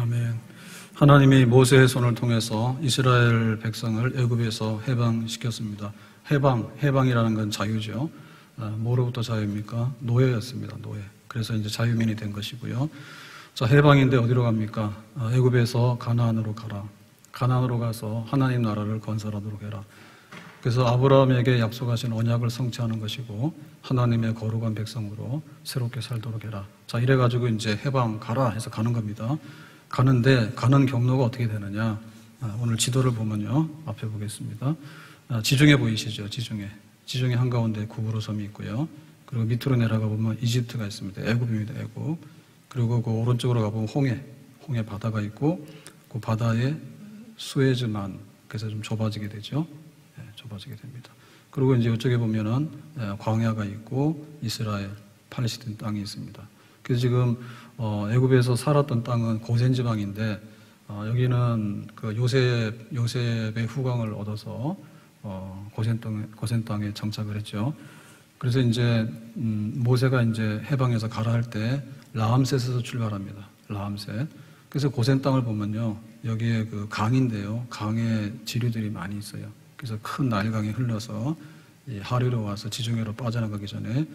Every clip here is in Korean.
아멘. 하나님이 모세의 손을 통해서 이스라엘 백성을 애굽에서 해방시켰습니다. 해방이라는 건 자유죠. 뭐로부터 자유입니까? 노예였습니다. 노예. 그래서 이제 자유민이 된 것이고요. 자, 해방인데 어디로 갑니까? 애굽에서 가나안으로 가라. 가나안으로 가서 하나님 나라를 건설하도록 해라. 그래서 아브라함에게 약속하신 언약을 성취하는 것이고 하나님의 거룩한 백성으로 새롭게 살도록 해라. 자, 이래가지고 이제 해방 가라 해서 가는 겁니다. 가는데 가는 경로가 어떻게 되느냐? 오늘 지도를 보면요. 앞에 보겠습니다. 지중해 보이시죠? 지중해 한가운데 구부로 섬이 있고요. 그리고 밑으로 내려가 보면 이집트가 있습니다. 애굽입니다. 애굽. 그리고 그 오른쪽으로 가보면 홍해 바다가 있고 그 바다에 수에즈만, 그래서 좀 좁아지게 되죠. 좁아지게 됩니다. 그리고 이제 이쪽에 보면은 광야가 있고 이스라엘, 팔레스타인 땅이 있습니다. 그래서 지금 애굽에서 살았던 땅은 고센 지방인데 여기는 그 요셉의 후광을 얻어서 고센 땅에 정착을 했죠. 그래서 이제 모세가 이제 해방해서 가라 할 때 라암셋에서 출발합니다. 라암셋. 그래서 고센 땅을 보면요, 여기에 그 강인데요, 강에 지류들이 많이 있어요. 그래서 큰 나일강이 흘러서 이 하류로 와서 지중해로 빠져나가기 전에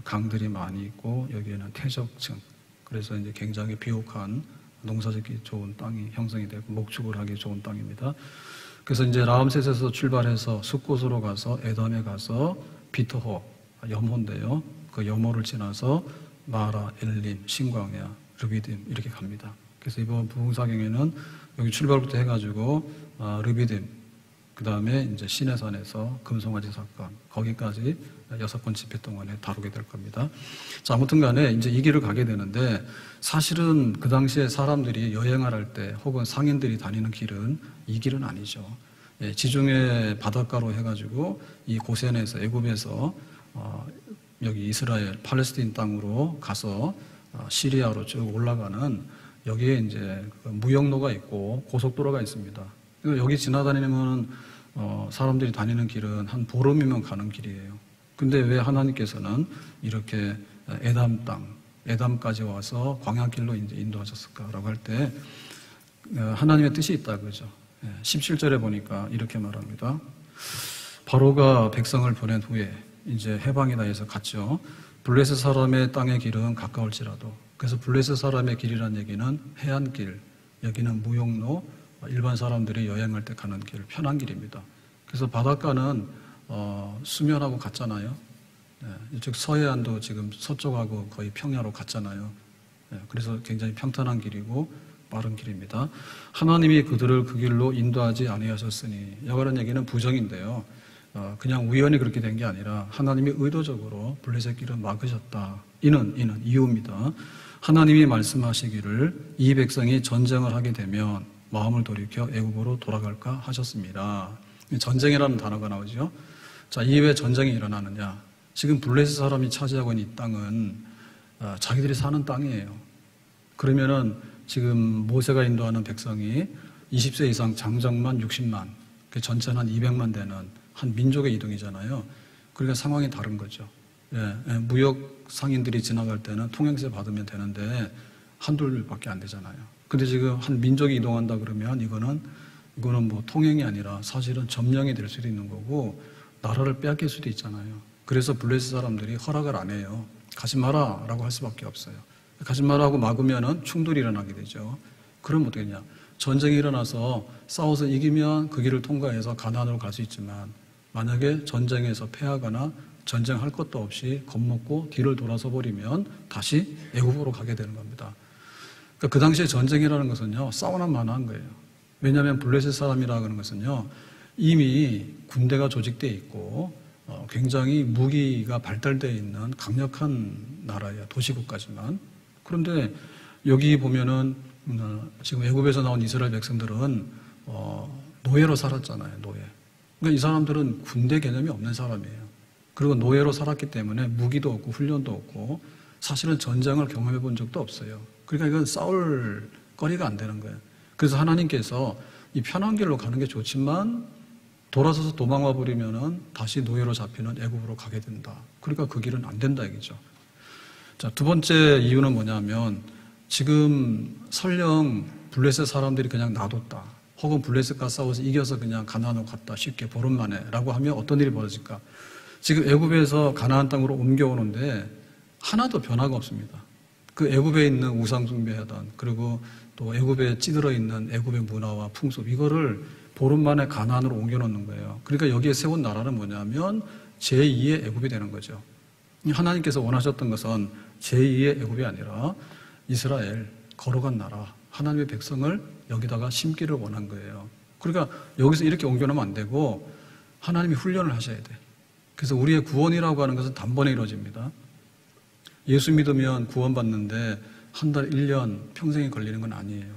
강들이 많이 있고 여기에는 퇴적층, 그래서 이제 굉장히 비옥한 농사짓기 좋은 땅이 형성이 되고 목축을 하기 좋은 땅입니다. 그래서 이제 라암셋에서 출발해서 숫곳으로 가서 에담에 가서 비토호, 염호인데요. 그 염호를 지나서 마라, 엘림, 신광야, 르비딤 이렇게 갑니다. 그래서 이번 부흥사경에는 여기 출발부터 해가지고 르비딤, 그 다음에 이제 시내산에서 금송아지 사건, 거기까지 6번 집회 동안에 다루게 될 겁니다. 자, 아무튼 간에 이제 이 길을 가게 되는데 사실은 그 당시에 사람들이 여행을 할 때 혹은 상인들이 다니는 길은 이 길은 아니죠. 지중해 바닷가로 해가지고 이 고센에서, 애굽에서 여기 이스라엘, 팔레스타인 땅으로 가서 시리아로 쭉 올라가는 여기에 이제 무역로가 있고 고속도로가 있습니다. 여기 지나다니면 사람들이 다니는 길은 한 보름이면 가는 길이에요. 근데 왜 하나님께서는 이렇게 에담 땅, 에담까지 와서 광야길로 이제 인도하셨을까라고 할 때 하나님의 뜻이 있다 그러죠. 17절에 보니까 이렇게 말합니다. 바로가 백성을 보낸 후에 이제 해방이다 해서 갔죠. 블레셋 사람의 땅의 길은 가까울지라도, 그래서 블레셋 사람의 길이란 얘기는 해안길, 여기는 무역로, 일반 사람들이 여행할 때 가는 길, 편한 길입니다. 그래서 바닷가는 수면하고 같잖아요. 이쪽 서해안도 지금 서쪽하고 거의 평야로 같잖아요. 그래서 굉장히 평탄한 길이고 빠른 길입니다. 하나님이 그들을 그 길로 인도하지 아니하셨으니, 여가는 얘기는 부정인데요. 그냥 우연히 그렇게 된 게 아니라 하나님이 의도적으로 블레셋 길을 막으셨다. 이는 이유입니다. 하나님이 말씀하시기를 이 백성이 전쟁을 하게 되면 마음을 돌이켜 애굽으로 돌아갈까 하셨습니다. 전쟁이라는 단어가 나오죠. 자, 이게 왜 전쟁이 일어나느냐? 지금 블레셋 사람이 차지하고 있는 이 땅은 자기들이 사는 땅이에요. 그러면은 지금 모세가 인도하는 백성이 20세 이상 장정만 60만, 그 전체는 한 200만 되는 한 민족의 이동이잖아요. 그러니까 상황이 다른 거죠. 무역 상인들이 지나갈 때는 통행세 받으면 되는데 한둘밖에 안 되잖아요. 근데 지금 한 민족이 이동한다 그러면 이거는 뭐 통행이 아니라 사실은 점령이 될 수도 있는 거고 나라를 빼앗길 수도 있잖아요. 그래서 블레셋 사람들이 허락을 안 해요. 가지 마라 라고 할 수밖에 없어요. 가지 마라고 막으면은 충돌이 일어나게 되죠. 그럼 어떻게 되냐? 전쟁이 일어나서 싸워서 이기면 그 길을 통과해서 가나안으로 갈 수 있지만 만약에 전쟁에서 패하거나 전쟁할 것도 없이 겁먹고 뒤를 돌아서 버리면 다시 애굽으로 가게 되는 겁니다. 그러니까 그 당시에 전쟁이라는 것은요, 싸우나 마나한 거예요. 왜냐하면 블레셋 사람이라고 하는 것은요, 이미 군대가 조직되어 있고 굉장히 무기가 발달되어 있는 강력한 나라예요. 도시국가지만. 그런데 여기 보면은 지금 애굽에서 나온 이스라엘 백성들은 노예로 살았잖아요. 노예. 그러니까 이 사람들은 군대 개념이 없는 사람이에요. 그리고 노예로 살았기 때문에 무기도 없고 훈련도 없고 사실은 전쟁을 경험해 본 적도 없어요. 그러니까 이건 싸울 거리가 안 되는 거예요. 그래서 하나님께서 이 편한 길로 가는 게 좋지만 돌아서서 도망와 버리면은 다시 노예로 잡히는 애굽으로 가게 된다. 그러니까 그 길은 안 된다 이거죠. 자, 두 번째 이유는 뭐냐면 지금 설령 블레셋 사람들이 그냥 놔뒀다, 혹은 블레셋과 싸워서 이겨서 그냥 가나안으로 갔다, 쉽게 보름 만에 라고 하면 어떤 일이 벌어질까? 지금 애굽에서 가나안 땅으로 옮겨오는데 하나도 변화가 없습니다. 그 애굽에 있는 우상 숭배하던, 그리고 또 애굽에 찌들어 있는 애굽의 문화와 풍습, 이거를 보름 만에 가나안으로 옮겨놓는 거예요. 그러니까 여기에 세운 나라는 뭐냐면 제2의 애굽이 되는 거죠. 하나님께서 원하셨던 것은 제2의 애굽이 아니라 이스라엘, 거룩한 나라, 하나님의 백성을 여기다가 심기를 원한 거예요. 그러니까 여기서 이렇게 옮겨놓으면 안 되고 하나님이 훈련을 하셔야 돼. 그래서 우리의 구원이라고 하는 것은 단번에 이루어집니다. 예수 믿으면 구원받는데 한 달, 1년, 평생이 걸리는 건 아니에요.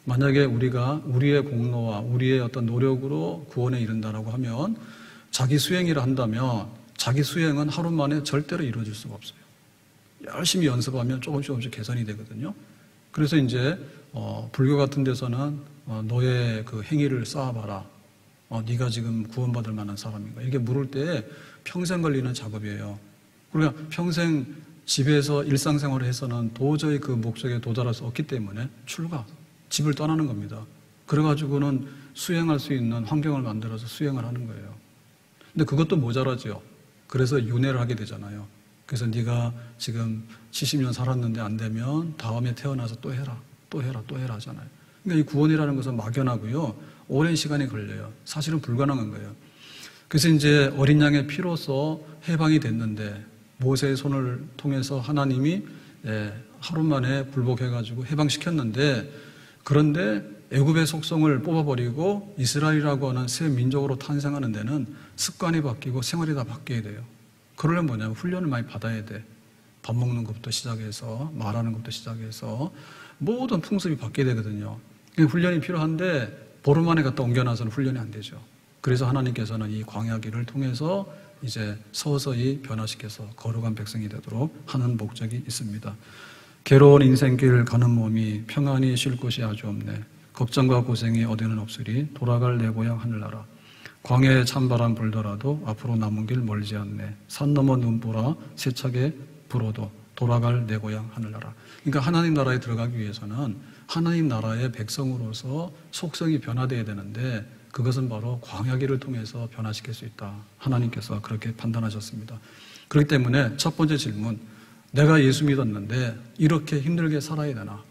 만약에 우리가 우리의 공로와 우리의 어떤 노력으로 구원에 이른다라고 하면, 자기 수행이라 한다면 자기 수행은 하루 만에 절대로 이루어질 수가 없어요. 열심히 연습하면 조금씩 개선이 되거든요. 그래서 이제 불교 같은 데서는 너의 그 행위를 쌓아봐라. 네가 지금 구원받을 만한 사람인가. 이게 물을 때 평생 걸리는 작업이에요. 그러니까 평생 집에서 일상생활을 해서는 도저히 그 목적에 도달할 수 없기 때문에 출가, 집을 떠나는 겁니다. 그래가지고는 수행할 수 있는 환경을 만들어서 수행을 하는 거예요. 근데 그것도 모자라죠. 그래서 윤회를 하게 되잖아요. 그래서 네가 지금 70년 살았는데 안 되면 다음에 태어나서 또 해라, 또 해라, 또 해라 하잖아요. 그러니까 이 구원이라는 것은 막연하고요, 오랜 시간이 걸려요. 사실은 불가능한 거예요. 그래서 이제 어린 양의 피로서 해방이 됐는데, 모세의 손을 통해서 하나님이 하루 만에 굴복해가지고 해방시켰는데, 그런데 애굽의 속성을 뽑아버리고 이스라엘이라고 하는 새 민족으로 탄생하는 데는 습관이 바뀌고 생활이 다 바뀌어야 돼요. 그러려면 뭐냐면 훈련을 많이 받아야 돼. 밥 먹는 것부터 시작해서 말하는 것부터 시작해서 모든 풍습이 바뀌어야 되거든요. 훈련이 필요한데 보름 만에 갖다 옮겨놔서는 훈련이 안 되죠. 그래서 하나님께서는 이 광야기를 통해서 이제 서서히 변화시켜서 거룩한 백성이 되도록 하는 목적이 있습니다. 괴로운 인생길 가는 몸이 평안히 쉴 곳이 아주 없네. 걱정과 고생이 어디는 없으리. 돌아갈 내 고향 하늘나라. 광야에 찬바람 불더라도 앞으로 남은 길 멀지 않네. 산 넘어 눈보라 세차게 불어도 돌아갈 내 고향 하늘나라. 그러니까 하나님 나라에 들어가기 위해서는 하나님 나라의 백성으로서 속성이 변화되어야 되는데, 그것은 바로 광야기를 통해서 변화시킬 수 있다. 하나님께서 그렇게 판단하셨습니다. 그렇기 때문에 첫 번째 질문, 내가 예수 믿었는데 이렇게 힘들게 살아야 되나?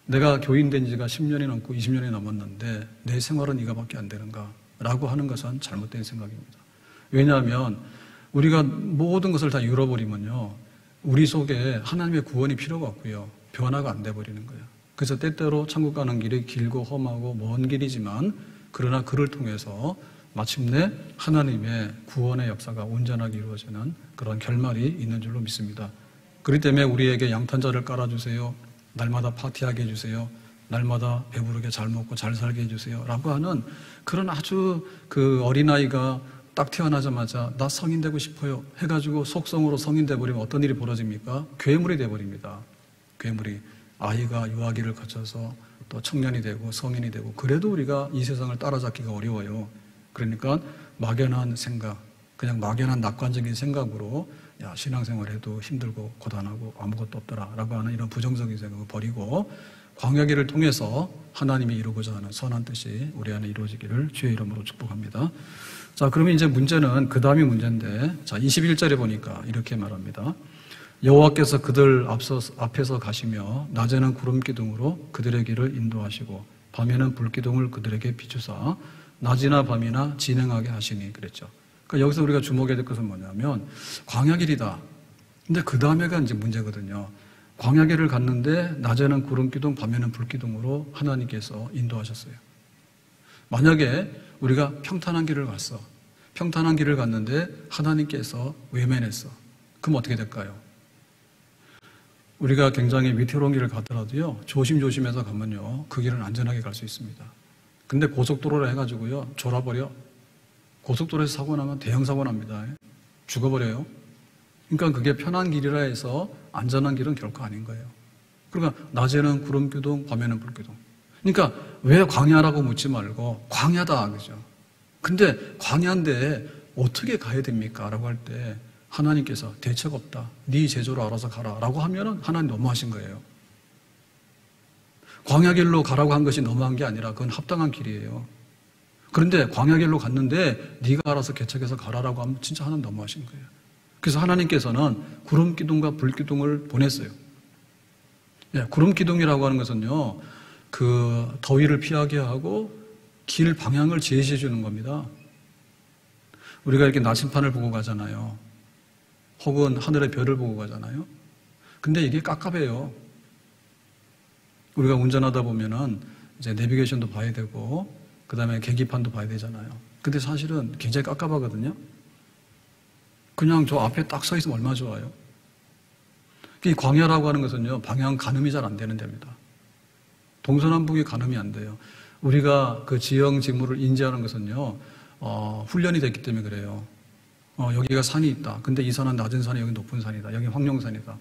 내가 교인된 지가 10년이 넘고 20년이 넘었는데 내 생활은 이거밖에 안 되는가? 라고 하는 것은 잘못된 생각입니다. 왜냐하면 우리가 모든 것을 다 잃어버리면요, 우리 속에 하나님의 구원이 필요가 없고요, 변화가 안 돼버리는 거예요. 그래서 때때로 천국 가는 길이 길고 험하고 먼 길이지만, 그러나 그를 통해서 마침내 하나님의 구원의 역사가 온전하게 이루어지는 그런 결말이 있는 줄로 믿습니다. 그렇기 때문에 우리에게 양탄자를 깔아주세요, 날마다 파티하게 해주세요, 날마다 배부르게 잘 먹고 잘 살게 해주세요 라고 하는 그런 아주 그 어린아이가 딱 태어나자마자 나 성인 되고 싶어요 해가지고 속성으로 성인 돼버리면 어떤 일이 벌어집니까? 괴물이 돼버립니다. 괴물이. 아이가 유아기를 거쳐서 또 청년이 되고 성인이 되고, 그래도 우리가 이 세상을 따라잡기가 어려워요. 그러니까 막연한 생각, 그냥 막연한 낙관적인 생각으로 야, 신앙생활해도 힘들고 고단하고 아무것도 없더라 라고 하는 이런 부정적인 생각을 버리고 광야기를 통해서 하나님이 이루고자 하는 선한 뜻이 우리 안에 이루어지기를 주의 이름으로 축복합니다. 자, 그러면 이제 문제는 그 다음이 문제인데, 자, 21절에 보니까 이렇게 말합니다. 여호와께서 그들 앞에서 가시며 낮에는 구름기둥으로 그들의 길을 인도하시고 밤에는 불기둥을 그들에게 비추사 낮이나 밤이나 진행하게 하시니, 그랬죠. 그러니까 여기서 우리가 주목해야 될 것은 뭐냐면 광야길이다. 근데 그 다음에가 이제 문제거든요. 광야길을 갔는데 낮에는 구름기둥, 밤에는 불기둥으로 하나님께서 인도하셨어요. 만약에 우리가 평탄한 길을 갔어. 평탄한 길을 갔는데 하나님께서 외면했어. 그럼 어떻게 될까요? 우리가 굉장히 위태로운 길을 가더라도요, 조심조심해서 가면요, 그 길은 안전하게 갈 수 있습니다. 근데 고속도로를 해가지고요, 졸아버려. 고속도로에서 사고 나면 대형 사고 납니다. 죽어버려요. 그러니까 그게 편한 길이라 해서 안전한 길은 결코 아닌 거예요. 그러니까 낮에는 구름기둥, 밤에는 불기둥. 그러니까 왜 광야라고 묻지 말고 광야다, 그죠? 근데 광야인데 어떻게 가야 됩니까? 라고 할 때 하나님께서 대책 없다, 네 제조로 알아서 가라 라고 하면은 하나님 너무하신 거예요. 광야길로 가라고 한 것이 너무한 게 아니라 그건 합당한 길이에요. 그런데 광야길로 갔는데 네가 알아서 개척해서 가라라고 하면 진짜 하나님 너무하신 거예요. 그래서 하나님께서는 구름 기둥과 불 기둥을 보냈어요. 예, 구름 기둥이라고 하는 것은요, 그 더위를 피하게 하고 길 방향을 제시해 주는 겁니다. 우리가 이렇게 나침판을 보고 가잖아요. 혹은 하늘의 별을 보고 가잖아요. 근데 이게 깝깝해요. 우리가 운전하다 보면은 이제 내비게이션도 봐야 되고, 그 다음에 계기판도 봐야 되잖아요. 근데 사실은 굉장히 깝깝하거든요. 그냥 저 앞에 딱 서 있으면 얼마나 좋아요. 이 광야라고 하는 것은요, 방향 가늠이 잘 안 되는 데입니다. 동서남북이 가늠이 안 돼요. 우리가 그 지형 지물을 인지하는 것은요, 훈련이 됐기 때문에 그래요. 여기가 산이 있다. 근데 이 산은 낮은 산이 여기 높은 산이다. 여기 황룡산이다.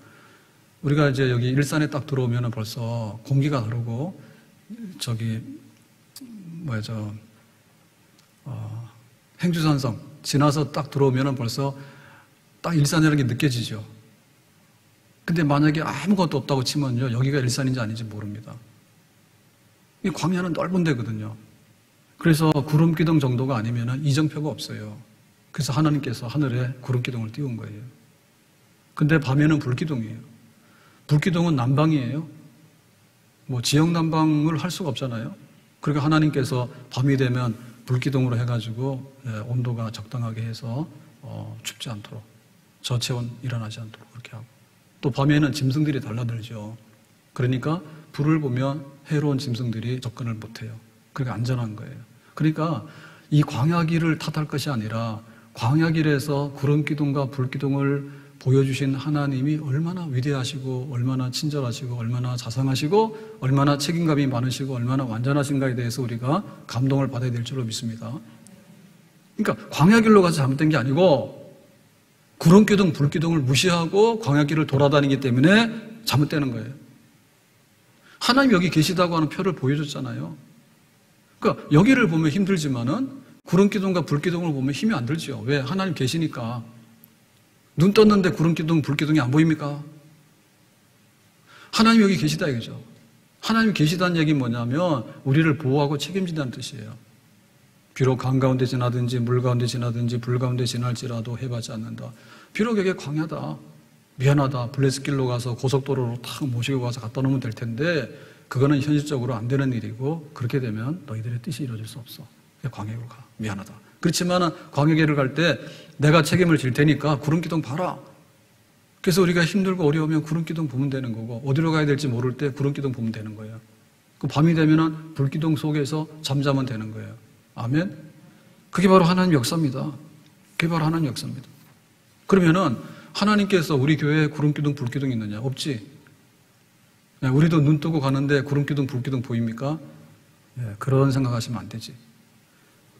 우리가 이제 여기 일산에 딱 들어오면 벌써 공기가 다르고, 행주산성 지나서 딱 들어오면 벌써 딱 일산이라는 게 느껴지죠. 근데 만약에 아무것도 없다고 치면요, 여기가 일산인지 아닌지 모릅니다. 이 광야는 넓은 데거든요. 그래서 구름기둥 정도가 아니면 이정표가 없어요. 그래서 하나님께서 하늘에 구름기둥을 띄운 거예요. 근데 밤에는 불기둥이에요. 불기둥은 난방이에요. 뭐 지역 난방을 할 수가 없잖아요. 그러니까 하나님께서 밤이 되면 불기둥으로 해가지고 온도가 적당하게 해서 춥지 않도록, 저체온 일어나지 않도록 그렇게 하고, 또 밤에는 짐승들이 달라들죠. 그러니까 불을 보면 해로운 짐승들이 접근을 못해요. 그러니까 안전한 거예요. 그러니까 이 광야길을 탓할 것이 아니라 광야길에서 구름기둥과 불기둥을 보여주신 하나님이 얼마나 위대하시고 얼마나 친절하시고 얼마나 자상하시고 얼마나 책임감이 많으시고 얼마나 완전하신가에 대해서 우리가 감동을 받아야 될 줄로 믿습니다. 그러니까 광야길로 가서 잘못된 게 아니고 구름기둥, 불기둥을 무시하고 광야길을 돌아다니기 때문에 잘못되는 거예요. 하나님 여기 계시다고 하는 표를 보여줬잖아요. 그러니까 여기를 보면 힘들지만은 구름기둥과 불기둥을 보면 힘이 안 들죠. 왜? 하나님 계시니까. 눈 떴는데 구름기둥, 불기둥이 안 보입니까? 하나님 여기 계시다 이거죠. 하나님 계시다는 얘기는 뭐냐면 우리를 보호하고 책임진다는 뜻이에요. 비록 강 가운데 지나든지 물 가운데 지나든지 불 가운데 지날지라도 해하지 않는다. 비록 여기 광야다. 미안하다. 블레스길로 가서 고속도로로 탁 모시고 가서 갖다 놓으면 될 텐데 그거는 현실적으로 안 되는 일이고 그렇게 되면 너희들의 뜻이 이루어질 수 없어. 광야로 가. 미안하다. 그렇지만 광야길을 갈 때 내가 책임을 질 테니까 구름기둥 봐라. 그래서 우리가 힘들고 어려우면 구름기둥 보면 되는 거고 어디로 가야 될지 모를 때 구름기둥 보면 되는 거예요. 그 밤이 되면 불기둥 속에서 잠자면 되는 거예요. 아멘? 그게 바로 하나님 역사입니다. 그게 바로 하나님 역사입니다. 그러면은 하나님께서 우리 교회에 구름기둥, 불기둥 있느냐? 없지. 우리도 눈 뜨고 가는데 구름기둥, 불기둥 보입니까? 그런 생각하시면 안 되지.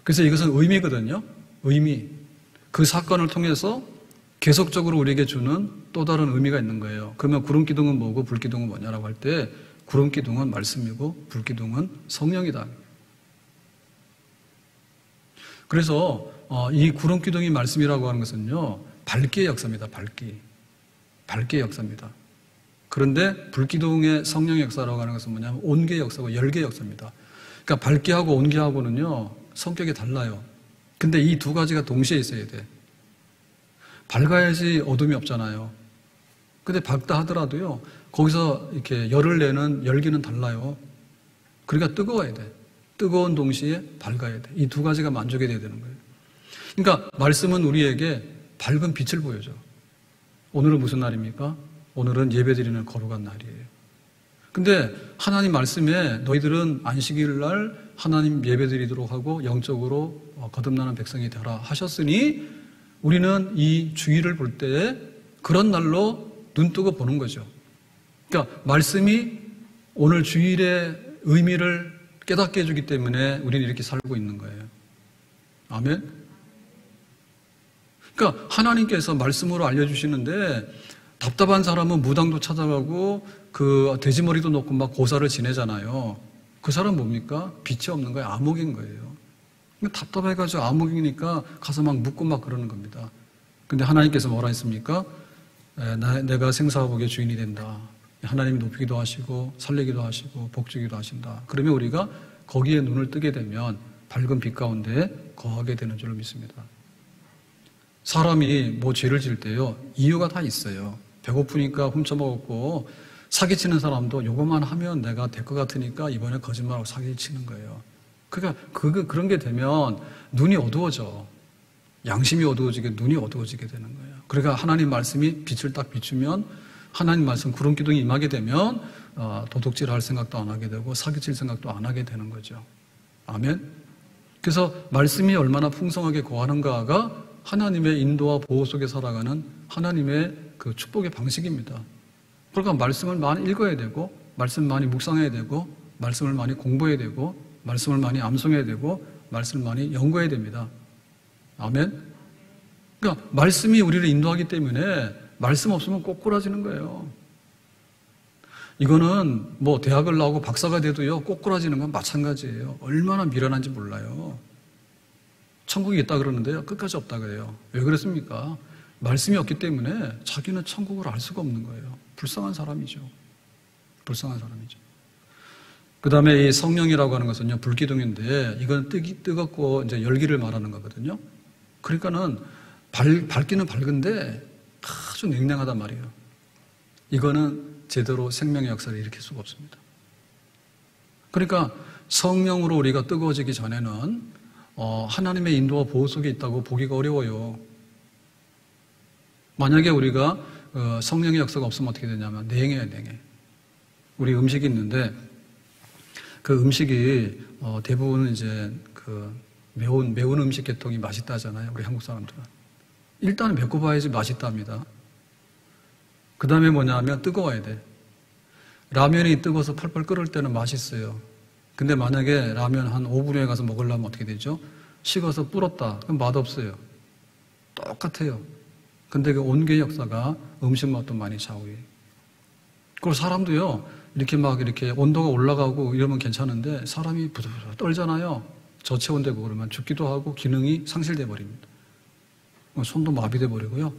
그래서 이것은 의미거든요. 의미. 그 사건을 통해서 계속적으로 우리에게 주는 또 다른 의미가 있는 거예요. 그러면 구름기둥은 뭐고 불기둥은 뭐냐라고 할 때 구름기둥은 말씀이고 불기둥은 성령이다. 그래서 이 구름기둥이 말씀이라고 하는 것은요. 밝기의 역사입니다. 밝기의 역사입니다. 그런데 불기둥의 성령의 역사라고 하는 것은 뭐냐면 온기의 역사고 열기의 역사입니다. 그러니까 밝기하고 온기하고는요. 성격이 달라요. 근데 이 두 가지가 동시에 있어야 돼. 밝아야지 어둠이 없잖아요. 근데 밝다 하더라도요. 거기서 이렇게 열을 내는 열기는 달라요. 그러니까 뜨거워야 돼. 뜨거운 동시에 밝아야 돼. 이 두 가지가 만족이 돼야 되는 거예요. 그러니까 말씀은 우리에게 밝은 빛을 보여줘. 오늘은 무슨 날입니까? 오늘은 예배드리는 거룩한 날이에요. 근데 하나님 말씀에 너희들은 안식일 날 하나님 예배드리도록 하고 영적으로 거듭나는 백성이 되라 하셨으니 우리는 이 주일을 볼 때에 그런 날로 눈뜨고 보는 거죠. 그러니까 말씀이 오늘 주일의 의미를 깨닫게 해주기 때문에 우리는 이렇게 살고 있는 거예요. 아멘? 그러니까 하나님께서 말씀으로 알려주시는데 답답한 사람은 무당도 찾아가고 그 돼지머리도 놓고 막 고사를 지내잖아요. 그 사람 뭡니까? 빛이 없는 거예요. 암흑인 거예요. 답답해가지고 암흑이니까 가서 막 묻고 막 그러는 겁니다. 근데 하나님께서 뭐라 했습니까? 내가 생사화복의 주인이 된다. 하나님이 높이기도 하시고 살리기도 하시고 복주기도 하신다. 그러면 우리가 거기에 눈을 뜨게 되면 밝은 빛 가운데 거하게 되는 줄로 믿습니다. 사람이 뭐 죄를 지을 때요, 이유가 다 있어요. 배고프니까 훔쳐먹었고, 사기치는 사람도 요것만 하면 내가 될 것 같으니까 이번에 거짓말하고 사기치는 거예요. 그러니까 그런 게 되면 눈이 어두워져. 양심이 어두워지게, 눈이 어두워지게 되는 거예요. 그러니까 하나님 말씀이 빛을 딱 비추면, 하나님 말씀 구름 기둥이 임하게 되면 도둑질할 생각도 안 하게 되고 사기칠 생각도 안 하게 되는 거죠. 아멘. 그래서 말씀이 얼마나 풍성하게 거하는가가 하나님의 인도와 보호 속에 살아가는 하나님의 그 축복의 방식입니다. 그러니까 말씀을 많이 읽어야 되고, 말씀을 많이 묵상해야 되고, 말씀을 많이 공부해야 되고, 말씀을 많이 암송해야 되고, 말씀을 많이 연구해야 됩니다. 아멘. 그러니까 말씀이 우리를 인도하기 때문에 말씀 없으면 꼬꾸라지는 거예요. 이거는 뭐 대학을 나오고 박사가 돼도요, 꼬꾸라지는 건 마찬가지예요. 얼마나 미련한지 몰라요. 천국이 있다 그러는데요, 끝까지 없다 그래요. 왜 그랬습니까? 말씀이 없기 때문에 자기는 천국을 알 수가 없는 거예요. 불쌍한 사람이죠. 불쌍한 사람이죠. 그 다음에 이 성령이라고 하는 것은요, 불기둥인데, 이건 뜨겁고 이제 열기를 말하는 거거든요. 그러니까는 밝기는 밝은데 아주 냉랭하단 말이에요. 이거는 제대로 생명의 역사를 일으킬 수가 없습니다. 그러니까 성령으로 우리가 뜨거워지기 전에는 하나님의 인도와 보호 속에 있다고 보기가 어려워요. 만약에 우리가 성령의 역사가 없으면 어떻게 되냐면 냉해요, 냉해. 우리 음식이 있는데 그 음식이 대부분 이제 그 매운 음식 계통이 맛있다잖아요. 우리 한국 사람들은. 일단은 맵고 봐야지 맛있답니다. 그 다음에 뭐냐면 뜨거워야 돼. 라면이 뜨거워서 펄펄 끓을 때는 맛있어요. 근데 만약에 라면 한 5분 후에 가서 먹으려면 어떻게 되죠? 식어서 불었다. 그럼 맛없어요. 똑같아요. 근데 그 온기의 역사가 음식 맛도 많이 좌우해요. 그리고 사람도요, 이렇게 온도가 올라가고 이러면 괜찮은데 사람이 부들부들 떨잖아요. 저체온되고 그러면 죽기도 하고 기능이 상실돼 버립니다. 손도 마비돼 버리고요.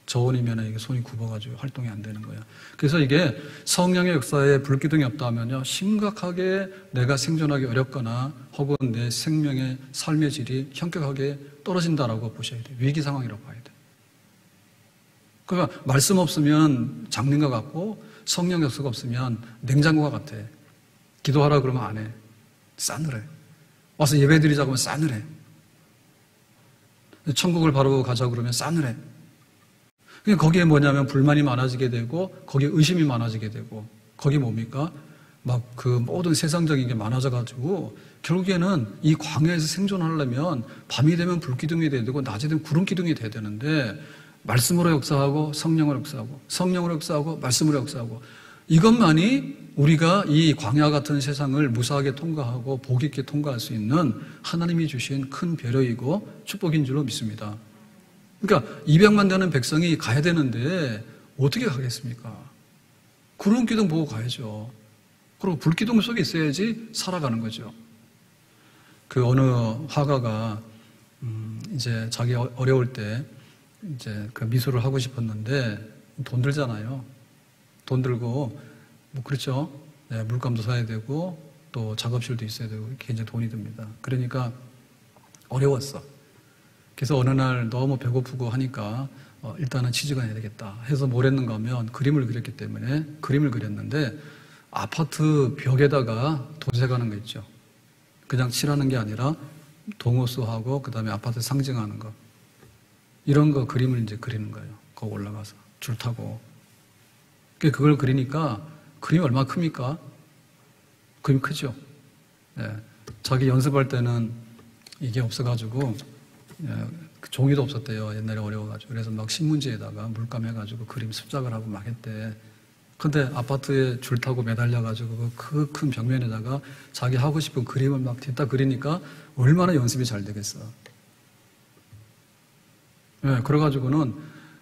저온이면 이게 손이 굽어가지고 활동이 안 되는 거예요. 그래서 이게 성령의 역사에 불기둥이 없다면요, 심각하게 내가 생존하기 어렵거나 혹은 내 생명의 삶의 질이 현격하게 떨어진다라고 보셔야 돼요. 위기 상황이라고 봐야 돼요. 그러니까 말씀 없으면 장님과 같고 성령 역사가 없으면 냉장고와 같아. 기도하라 그러면 안 해. 싸늘해. 와서 예배드리자고 하면 싸늘해. 천국을 바로 가자고 그러면 싸늘해. 거기에 뭐냐면 불만이 많아지게 되고 거기에 의심이 많아지게 되고 거기 뭡니까? 막 그 모든 세상적인 게 많아져가지고 결국에는 이 광야에서 생존하려면 밤이 되면 불기둥이 돼야 되고 낮이 되면 구름기둥이 돼야 되는데 말씀으로 역사하고 성령으로 역사하고 성령으로 역사하고 말씀으로 역사하고 이것만이 우리가 이 광야 같은 세상을 무사하게 통과하고 복 있게 통과할 수 있는 하나님이 주신 큰 배려이고 축복인 줄로 믿습니다. 그러니까 200만 되는 백성이 가야 되는데 어떻게 가겠습니까? 구름기둥 보고 가야죠. 그리고 불기둥 속에 있어야지 살아가는 거죠. 그 어느 화가가 이제 자기 어려울 때 이제 그 미술을 하고 싶었는데 돈 들잖아요. 돈 들고 뭐 그렇죠. 네, 물감도 사야 되고 또 작업실도 있어야 되고 굉장히 돈이 듭니다. 그러니까 어려웠어. 그래서 어느 날 너무 배고프고 하니까 일단은 취직을 해야 되겠다 해서 뭘 했는가 하면 그림을 그렸기 때문에 그림을 그렸는데 아파트 벽에다가 도색하는 거 있죠. 그냥 칠하는 게 아니라 동호수하고 그 다음에 아파트 상징하는 거 이런 거 그림을 이제 그리는 거예요. 거기 올라가서 줄 타고 그걸 그리니까 그림이 얼마나 큽니까? 그림이 크죠. 네. 자기 연습할 때는 이게 없어가지고 종이도 없었대요. 옛날에 어려워가지고. 그래서 막 신문지에다가 물감 해가지고 그림 습작을 하고 막 했대. 근데 아파트에 줄 타고 매달려가지고 그 큰 벽면에다가 자기 하고 싶은 그림을 막 뒤따 그리니까 얼마나 연습이 잘 되겠어. 네, 그래가지고는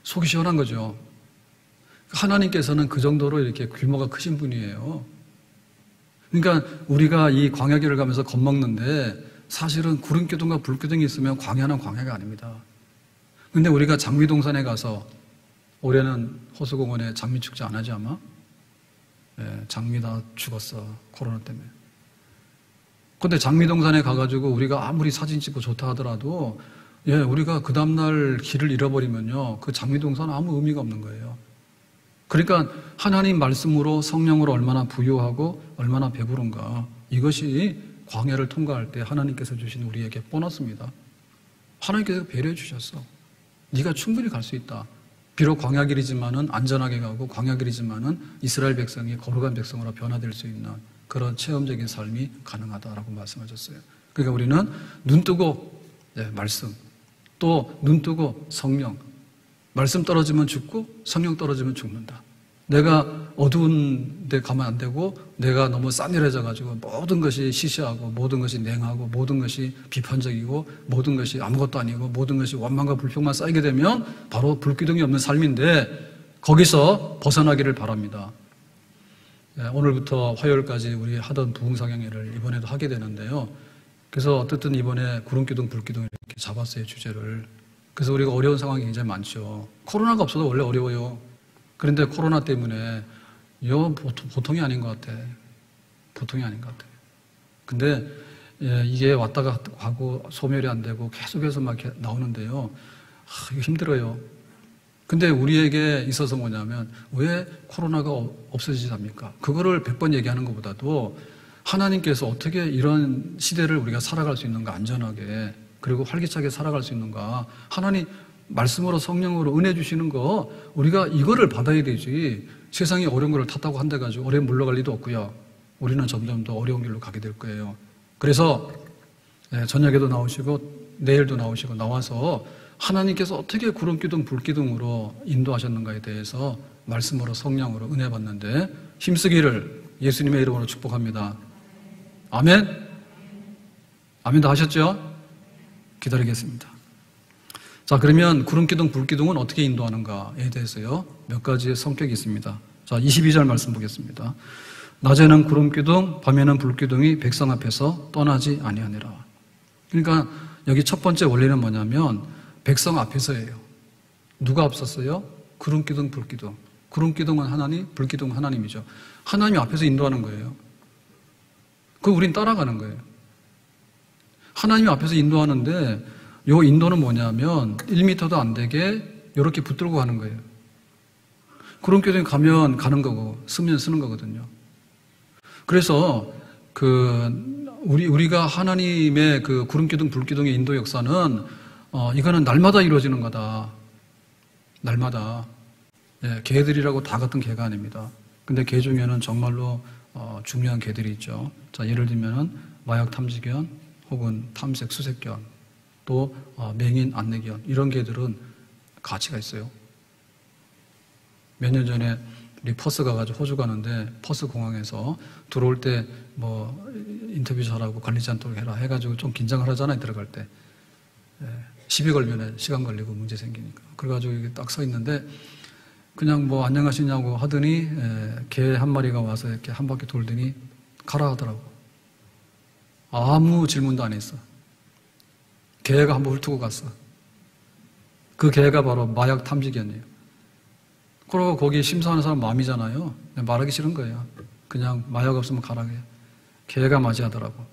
속이 시원한 거죠. 하나님께서는 그 정도로 이렇게 규모가 크신 분이에요. 그러니까 우리가 이 광야길을 가면서 겁먹는데 사실은 구름기둥과 불기둥이 있으면 광야는 광야가 아닙니다. 근데 우리가 장미동산에 가서 올해는 호수공원에 장미축제 안 하지 아마? 장미 다 죽었어. 코로나 때문에. 근데 장미동산에 가가지고 우리가 아무리 사진 찍고 좋다 하더라도 우리가 그 다음날 길을 잃어버리면요. 그 장미동산은 아무 의미가 없는 거예요. 그러니까 하나님 말씀으로 성령으로 얼마나 부유하고 얼마나 배부른가. 이것이 광야를 통과할 때 하나님께서 주신 우리에게 보너스입니다. 하나님께서 배려해 주셨어. 네가 충분히 갈 수 있다. 비록 광야길이지만은 안전하게 가고 광야길이지만은 이스라엘 백성이 거룩한 백성으로 변화될 수 있는 그런 체험적인 삶이 가능하다라고 말씀하셨어요. 그러니까 우리는 눈 뜨고 말씀, 또 눈 뜨고 성령. 말씀 떨어지면 죽고 성령 떨어지면 죽는다. 내가 어두운 데 가면 안 되고 내가 너무 싸늘해져 가지고 모든 것이 시시하고 모든 것이 냉하고 모든 것이 비판적이고 모든 것이 아무것도 아니고 모든 것이 원망과 불평만 쌓이게 되면 바로 불기둥이 없는 삶인데 거기서 벗어나기를 바랍니다. 오늘부터 화요일까지 우리 하던 부흥사경회를 이번에도 하게 되는데요. 그래서 어쨌든 이번에 구름기둥, 불기둥 이렇게 잡았어요, 주제를. 그래서 우리가 어려운 상황이 굉장히 많죠. 코로나가 없어도 원래 어려워요. 그런데 코로나 때문에 이거 보통이 아닌 것 같아. 보통이 아닌 것 같아. 근데 이게 왔다가 가고 소멸이 안 되고 계속해서 막 이렇게 나오는데요. 이거 힘들어요. 근데 우리에게 있어서 뭐냐면 왜 코로나가 없어지지 않습니까? 그거를 100번 얘기하는 것보다도 하나님께서 어떻게 이런 시대를 우리가 살아갈 수 있는가, 안전하게, 그리고 활기차게 살아갈 수 있는가. 하나님 말씀으로 성령으로 은혜 주시는 거 우리가 이거를 받아야 되지. 세상이 어려운 걸 탓하고 한다 가지고 어려움 물러갈 리도 없고요. 우리는 점점 더 어려운 길로 가게 될 거예요. 그래서 저녁에도 나오시고 내일도 나오시고 나와서 하나님께서 어떻게 구름기둥 불기둥으로 인도하셨는가에 대해서 말씀으로 성령으로 은혜 받는데 힘쓰기를 예수님의 이름으로 축복합니다. 아멘? 아멘 다 하셨죠? 기다리겠습니다. 자, 그러면 구름기둥 불기둥은 어떻게 인도하는가에 대해서요 몇 가지의 성격이 있습니다. 자, 22절 말씀 보겠습니다. 낮에는 구름기둥 밤에는 불기둥이 백성 앞에서 떠나지 아니하니라. 그러니까 여기 첫 번째 원리는 뭐냐면 백성 앞에서예요. 누가 앞섰어요? 구름기둥 불기둥. 구름기둥은 하나님, 불기둥은 하나님이죠. 하나님이 앞에서 인도하는 거예요. 그럼 우린 따라가는 거예요. 하나님이 앞에서 인도하는데 요 인도는 뭐냐면 1m도 안 되게 이렇게 붙들고 가는 거예요. 구름기둥에 가면 가는 거고 쓰면 쓰는 거거든요. 그래서 우리가 하나님의 그 구름기둥 불기둥의 인도 역사는 이거는 날마다 이루어지는 거다. 날마다. 개들이라고 다 같은 개가 아닙니다. 근데 개 중에는 정말로 중요한 개들이 있죠. 자, 예를 들면은 마약 탐지견 혹은 탐색 수색견 또 맹인 안내견 이런 개들은 가치가 있어요. 몇 년 전에 우리 퍼스 가가지고 호주 가는데 퍼스 공항에서 들어올 때 뭐 인터뷰 잘하고 걸리지 않도록 해라 해가지고 좀 긴장을 하잖아요. 들어갈 때 시비 걸면 시간 걸리고 문제 생기니까 그래가지고 이게 딱 서 있는데 그냥 뭐 안녕하시냐고 하더니 개 한 마리가 와서 이렇게 한 바퀴 돌더니 가라 하더라고. 아무 질문도 안 했어. 개가 한번 훑고 갔어. 그 개가 바로 마약 탐지견이에요. 그리고 거기 심사하는 사람 마음이잖아요. 말하기 싫은 거예요. 그냥 마약 없으면 가라 그래. 개가 맞이하더라고.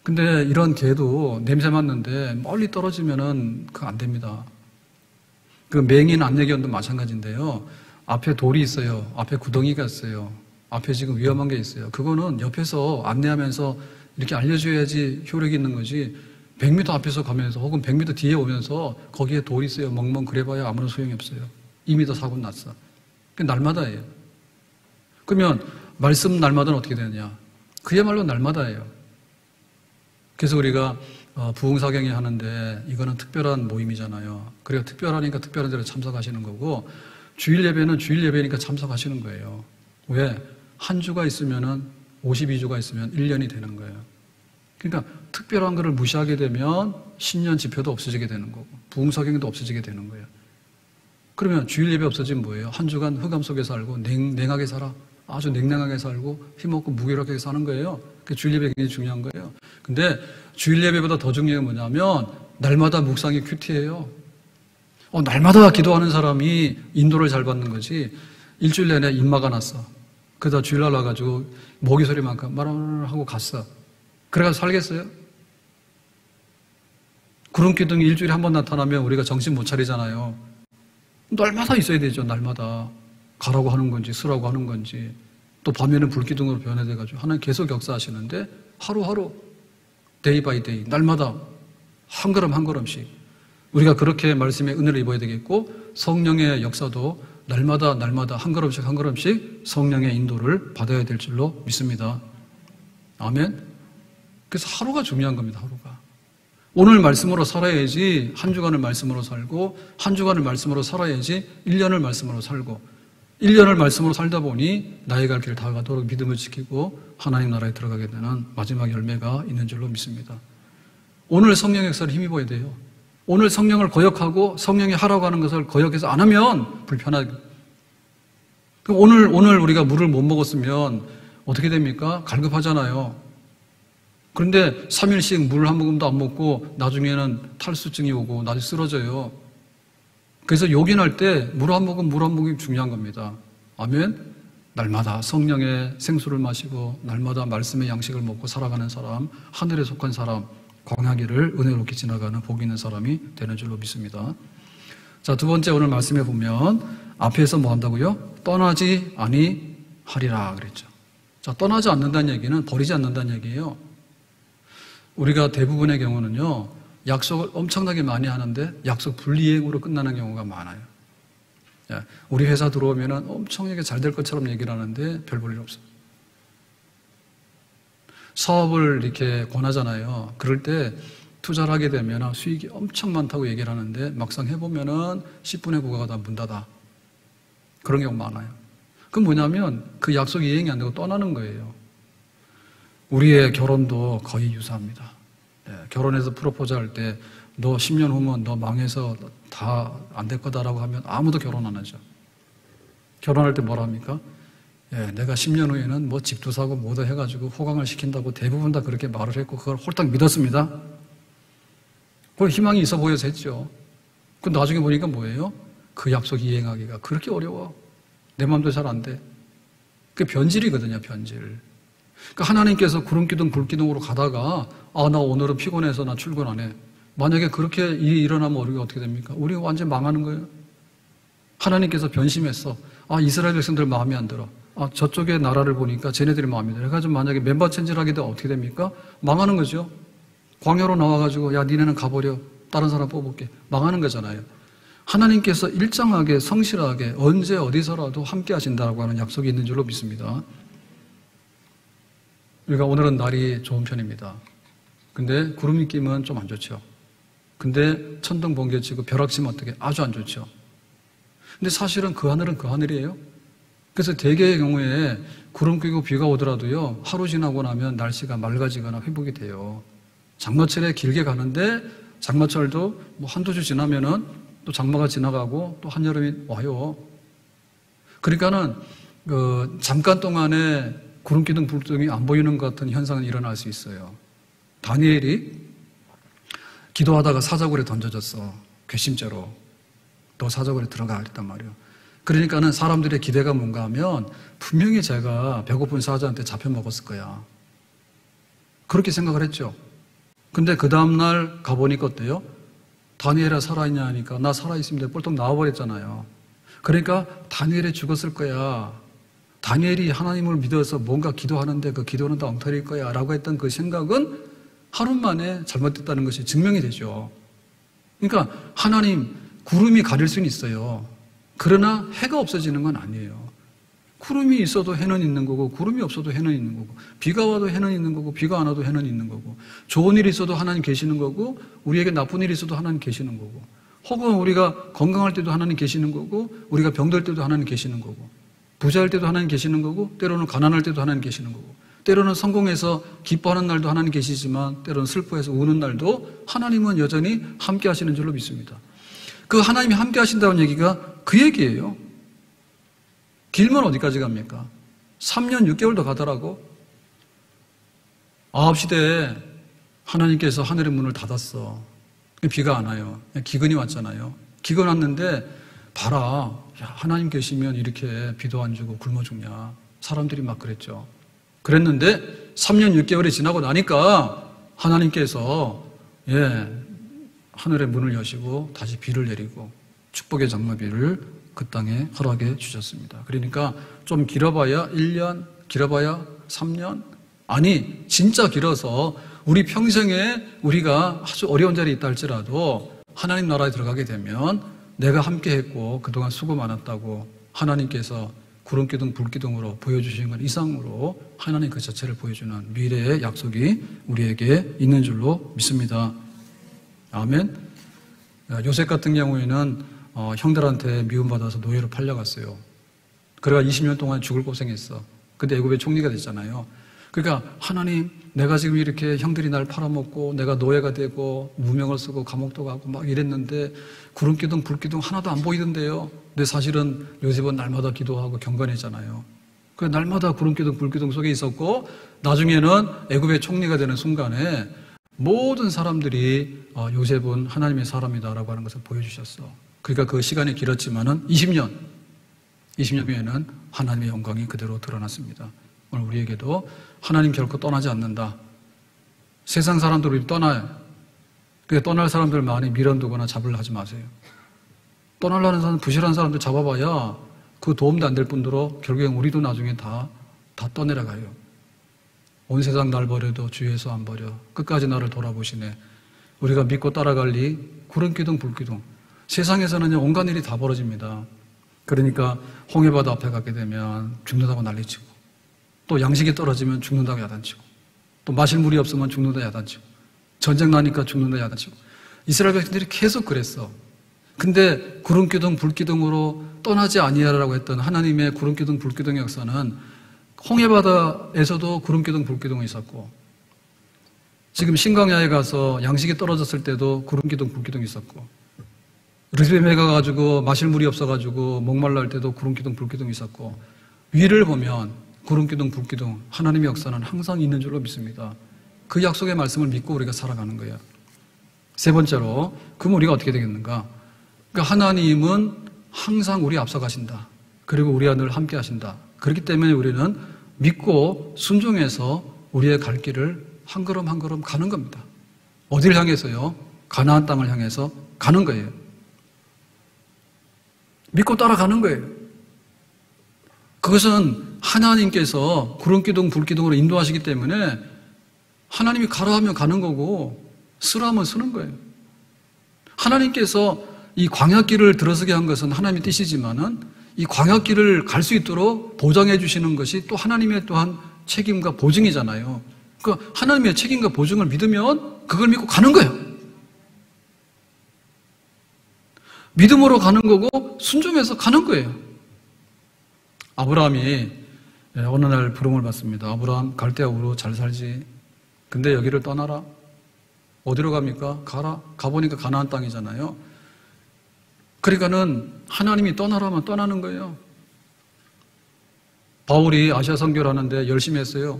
근데 이런 개도 냄새 맡는데 멀리 떨어지면은 그거 안 됩니다. 그 맹인 안내견도 마찬가지인데요. 앞에 돌이 있어요. 앞에 구덩이가 있어요. 앞에 지금 위험한 게 있어요. 그거는 옆에서 안내하면서 이렇게 알려줘야지 효력이 있는 거지. 100m 앞에서 가면서 혹은 100m 뒤에 오면서 거기에 돌이 있어요. 멍멍 그래봐야 아무런 소용이 없어요. 이미 더 사고 났어. 그 날마다예요. 그러면 말씀 날마다는 어떻게 되느냐? 그야말로 날마다예요. 그래서 우리가 부흥사경회 하는데 이거는 특별한 모임이잖아요. 그래서 특별하니까 특별한 데로 참석하시는 거고 주일 예배는 주일 예배니까 참석하시는 거예요. 왜? 한 주가 있으면은 52주가 있으면 1년이 되는 거예요. 그러니까 특별한 거를 무시하게 되면 신년 지표도 없어지게 되는 거고 부흥사경회도 없어지게 되는 거예요. 그러면 주일 예배 없어지면 뭐예요? 한 주간 흑암 속에 살고 냉하게 살아. 아주 냉랭하게 살고 힘없고 무기력하게 사는 거예요. 그 주일 예배 굉장히 중요한 거예요. 근데 주일 예배보다 더 중요한 게 뭐냐면 날마다 묵상이 큐티예요. 날마다 기도하는 사람이 인도를 잘 받는 거지 일주일 내내 입마가 났어. 그러다 주일날 와가지고 모기 소리만큼 말을 하고 갔어. 그래가지고 살겠어요? 구름기둥이 일주일에 한 번 나타나면 우리가 정신 못 차리잖아요. 날마다 있어야 되죠. 날마다. 가라고 하는 건지 쓰라고 하는 건지. 또 밤에는 불기둥으로 변해돼가지고 하나님 계속 역사하시는데 하루하루 데이 바이 데이 날마다 한 걸음 한 걸음씩 우리가 그렇게 말씀의 은혜를 입어야 되겠고 성령의 역사도 날마다 한 걸음씩 한 걸음씩 성령의 인도를 받아야 될 줄로 믿습니다. 아멘. 그래서 하루가 중요한 겁니다. 하루가. 오늘 말씀으로 살아야지 한 주간을 말씀으로 살고 한 주간을 말씀으로 살아야지 1년을 말씀으로 살고 1년을 말씀으로 살다 보니 나의 갈 길 다 가도록 믿음을 지키고 하나님 나라에 들어가게 되는 마지막 열매가 있는 줄로 믿습니다. 오늘 성령 역사를 힘입어야 돼요. 오늘 성령을 거역하고 성령이 하라고 하는 것을 거역해서 안 하면 불편하게. 오늘 우리가 물을 못 먹었으면 어떻게 됩니까? 갈급하잖아요. 그런데 3일씩 물 한 모금도 안 먹고 나중에는 탈수증이 오고 나중에 쓰러져요. 그래서 요긴할 때 물 한 모금이 중요한 겁니다. 아멘? 날마다 성령의 생수를 마시고 날마다 말씀의 양식을 먹고 살아가는 사람, 하늘에 속한 사람, 광야길을 은혜롭게 지나가는 복 있는 사람이 되는 줄로 믿습니다. 자, 두 번째 오늘 말씀에 보면 앞에서 뭐 한다고요? 떠나지 아니하리라 그랬죠. 자, 떠나지 않는다는 얘기는 버리지 않는다는 얘기예요. 우리가 대부분의 경우는요, 약속을 엄청나게 많이 하는데 약속 불이행으로 끝나는 경우가 많아요. 우리 회사 들어오면 엄청나게 잘 될 것처럼 얘기를 하는데 별 볼 일 없어요. 사업을 이렇게 권하잖아요. 그럴 때 투자를 하게 되면 수익이 엄청 많다고 얘기를 하는데 막상 해보면 10분의 9가 다 문 닫아. 그런 경우 많아요. 그건 뭐냐면 그 약속이 이행이 안 되고 떠나는 거예요. 우리의 결혼도 거의 유사합니다. 결혼해서 프로포즈 할 때 너 10년 후면 너 망해서 다 안 될 거다라고 하면 아무도 결혼 안 하죠. 결혼할 때 뭐라 합니까? 내가 10년 후에는 뭐 집도 사고 뭐도 해가지고 호강을 시킨다고 대부분 다 그렇게 말을 했고 그걸 홀딱 믿었습니다. 그걸 희망이 있어 보여서 했죠. 그 나중에 보니까 뭐예요? 그 약속 이행하기가 그렇게 어려워. 내 마음도 잘 안 돼. 그게 변질이거든요, 변질. 그러니까 하나님께서 구름기둥, 불기둥으로 가다가 나 오늘은 피곤해서 나 출근 안 해. 만약에 그렇게 일이 일어나면 우리가 어떻게 됩니까? 우리가 완전히 망하는 거예요. 하나님께서 변심했어. 이스라엘 백성들 마음에 안 들어. 저쪽의 나라를 보니까 쟤네들이 마음에 들어. 그래가지고 만약에 멤버 체인지를 하게 되면 어떻게 됩니까? 망하는 거죠. 광야로 나와가지고 야 니네는 가버려. 다른 사람 뽑을게. 망하는 거잖아요. 하나님께서 일정하게 성실하게 언제 어디서라도 함께 하신다고 하는 약속이 있는 줄로 믿습니다. 우리가 오늘은 날이 좋은 편입니다. 근데 구름이 끼면 좀 안 좋죠. 근데 천둥 번개 치고 벼락 치면 어떻게? 아주 안 좋죠. 근데 사실은 그 하늘은 그 하늘이에요. 그래서 대개의 경우에 구름 끼고 비가 오더라도요, 하루 지나고 나면 날씨가 맑아지거나 회복이 돼요. 장마철에 길게 가는데 장마철도 뭐 한두 주 지나면은 또 장마가 지나가고 또 한여름이 와요. 그러니까는 잠깐 동안에 구름기둥 불기둥이 안 보이는 것 같은 현상은 일어날 수 있어요. 다니엘이 기도하다가 사자굴에 던져졌어. 괘씸죄로. 너 사자굴에 들어가 그랬단 말이에요. 그러니까는 사람들의 기대가 뭔가 하면 분명히 제가 배고픈 사자한테 잡혀 먹었을 거야. 그렇게 생각을 했죠. 근데 그 다음날 가보니까 어때요? 다니엘아 살아있냐 하니까 나 살아있습니다. 뻘떡 나와버렸잖아요. 그러니까 다니엘이 죽었을 거야. 다니엘이 하나님을 믿어서 뭔가 기도하는데 그 기도는 다 엉터리일 거야 라고 했던 그 생각은 하루 만에 잘못됐다는 것이 증명이 되죠. 그러니까 하나님 구름이 가릴 수는 있어요. 그러나 해가 없어지는 건 아니에요. 구름이 있어도 해는 있는 거고 구름이 없어도 해는 있는 거고 비가 와도 해는 있는 거고 비가 안 와도 해는 있는 거고 좋은 일이 있어도 하나님 계시는 거고 우리에게 나쁜 일이 있어도 하나님 계시는 거고 혹은 우리가 건강할 때도 하나님 계시는 거고 우리가 병들 때도 하나님 계시는 거고 부자일 때도 하나님 계시는 거고 때로는 가난할 때도 하나님 계시는 거고 때로는 성공해서 기뻐하는 날도 하나님 계시지만 때로는 슬퍼해서 우는 날도 하나님은 여전히 함께 하시는 줄로 믿습니다. 그 하나님이 함께 하신다는 얘기가 그 얘기예요. 길면 어디까지 갑니까? 3년 6개월 더 가더라고. 9시대에 하나님께서 하늘의 문을 닫았어. 비가 안 와요. 기근이 왔잖아요. 기근 왔는데 봐라. 야, 하나님 계시면 이렇게 비도 안 주고 굶어 죽냐. 사람들이 막 그랬죠. 그랬는데 3년 6개월이 지나고 나니까 하나님께서 하늘의 문을 여시고 다시 비를 내리고 축복의 장마비를 그 땅에 허락해 주셨습니다. 그러니까 좀 길어봐야 1년, 길어봐야 3년, 아니 진짜 길어서 우리 평생에 우리가 아주 어려운 자리에 있다 할지라도 하나님 나라에 들어가게 되면 내가 함께 했고 그동안 수고 많았다고 하나님께서 구름기둥 불기둥으로 보여주신 것 이상으로 하나님 그 자체를 보여주는 미래의 약속이 우리에게 있는 줄로 믿습니다. 아멘. 요셉 같은 경우에는 형들한테 미움받아서 노예로 팔려갔어요. 그래가 20년 동안 죽을 고생했어. 근데 애굽의 총리가 됐잖아요. 그러니까 하나님, 내가 지금 이렇게 형들이 날 팔아먹고 내가 노예가 되고 무명을 쓰고 감옥도 가고 막 이랬는데 구름기둥 불기둥 하나도 안 보이던데요. 근데 사실은 요셉은 날마다 기도하고 경건했잖아요. 그 날마다 구름기둥 불기둥 속에 있었고 나중에는 애굽의 총리가 되는 순간에 모든 사람들이 요셉은 하나님의 사람이다라고 하는 것을 보여주셨어. 그러니까 그 시간이 길었지만은 20년 후에는 하나님의 영광이 그대로 드러났습니다. 오늘 우리에게도 하나님 결코 떠나지 않는다. 세상 사람들 우리 떠나요. 그러니까 떠날 사람들 많이 밀어두거나 잡으려 하지 마세요. 떠나려는 사람, 부실한 사람들 잡아봐야 그 도움도 안 될 뿐더러 결국엔 우리도 나중에 다 떠내려가요. 온 세상 날 버려도 주 예수 안 버려. 끝까지 나를 돌아보시네. 우리가 믿고 따라갈 리 구름기둥 불기둥. 세상에서는 온갖 일이 다 벌어집니다. 그러니까 홍해바다 앞에 가게 되면 죽는다고 난리치고 또 양식이 떨어지면 죽는다고 야단치고 또 마실 물이 없으면 죽는다 야단치고 전쟁 나니까 죽는다 야단치고 이스라엘 백성들이 계속 그랬어. 근데 구름기둥 불기둥으로 떠나지 아니하라고 했던 하나님의 구름기둥 불기둥의 역사는 홍해바다에서도 구름기둥 불기둥이 있었고 지금 신광야에 가서 양식이 떨어졌을 때도 구름기둥 불기둥이 있었고 르비즘에 가가지고 마실 물이 없어가지고 목말라 할 때도 구름기둥 불기둥이 있었고 위를 보면 구름기둥 불기둥 하나님의 역사는 항상 있는 줄로 믿습니다. 그 약속의 말씀을 믿고 우리가 살아가는 거예요. 세 번째로 그럼 우리가 어떻게 되겠는가? 그러니까 하나님은 항상 우리 앞서 가신다. 그리고 우리와 늘 함께 하신다. 그렇기 때문에 우리는 믿고 순종해서 우리의 갈 길을 한 걸음 한 걸음 가는 겁니다. 어디를 향해서요? 가나안 땅을 향해서 가는 거예요. 믿고 따라가는 거예요. 그것은 하나님께서 구름기둥 불기둥으로 인도하시기 때문에 하나님이 가라 하면 가는 거고 쓰라 하면 쓰는 거예요. 하나님께서 이 광야길을 들어서게 한 것은 하나님의 뜻이지만은 이 광야길을 갈 수 있도록 보장해 주시는 것이 또 하나님의 또한 책임과 보증이잖아요. 그러니까 하나님의 책임과 보증을 믿으면 그걸 믿고 가는 거예요. 믿음으로 가는 거고 순종해서 가는 거예요. 아브라함이 어느 날 부름을 받습니다. 아브라함 갈대아우로 잘 살지. 근데 여기를 떠나라. 어디로 갑니까? 가라. 가보니까 가나안 땅이잖아요. 그러니까는 하나님이 떠나라면 떠나는 거예요. 바울이 아시아 선교를 하는데 열심히 했어요.